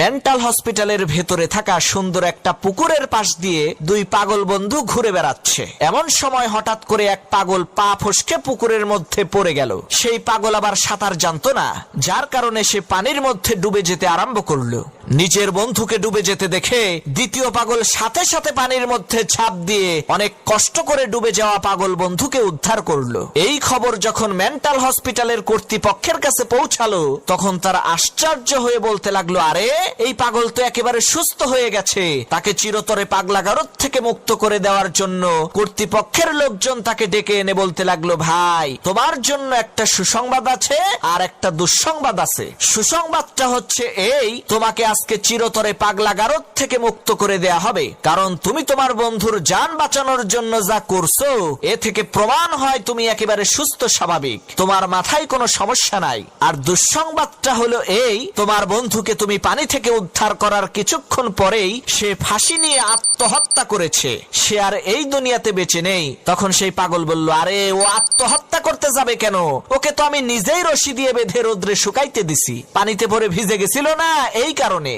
Mental হসপিটালের ভেতরে থাকা সুন্দর একটা পুকুরের পাশ দিয়ে দুই পাগল বন্ধু ঘুরে বেড়াচ্ছে। এমন সময় হঠাৎ করে এক পাগল পা ফসকে পুকুরের মধ্যে পড়ে গেল। সেই পাগল আবার সাঁতার জানতো না, যার কারণে সে পানির মধ্যে ডুবে যেতে আরম্ভ করলো। নিজের বন্ধুকে ডুবে যেতে দেখে দ্বিতীয় পাগল সাথে সাথে পানির মধ্যে ঝাঁপ দিয়ে অনেক কষ্ট করে ডুবে যাওয়া পাগল বন্ধুকে উদ্ধার করলো। এই খবর যখন মেন্টাল হসপিটালের কর্তৃপক্ষের কাছে পৌঁছালো, তখন তারা আশ্চর্য হয়ে বলতে লাগলো, আরে এই পাগল তো একেবারে সুস্থ হয়ে গেছে। তাকে চিরতরে পাগলাগারদ থেকে মুক্ত করে দেওয়ার জন্য কর্তৃপক্ষের লোকজন তাকে ডেকে এনে বলতে লাগলো, ভাই তোমার জন্য একটা সুসংবাদ আছে আর একটা দুঃসংবাদ আছে। সুসংবাদটা হচ্ছে এই, তোমাকে আজকে চিরতরে পাগলাগারদ থেকে মুক্ত করে দেয়া হবে, কারণ তুমি তোমার বন্ধুর জান বাঁচানোর জন্য যা করছো এ থেকে প্রমাণ হয় তুমি একেবারে সুস্থ স্বাভাবিক, তোমার মাথায় কোনো সমস্যা নাই। আর দুঃসংবাদটা হলো এই, তোমার বন্ধুকে তুমি পানি থেকে উদ্ধার করার কিছুক্ষণ পরেই সে ফাঁসি নিয়ে আত্মহত্যা করেছে, সে আর এই দুনিয়াতে বেঁচে নেই। তখন সেই পাগল বলল, আরে ও আত্মহত্যা করতে যাবে কেন? ওকে তো আমি নিজেই রশি দিয়ে বেঁধে রোদ্রে শুকাইতে দিছি, পানিতে পড়ে ভিজে গেছিল না এই কারণে।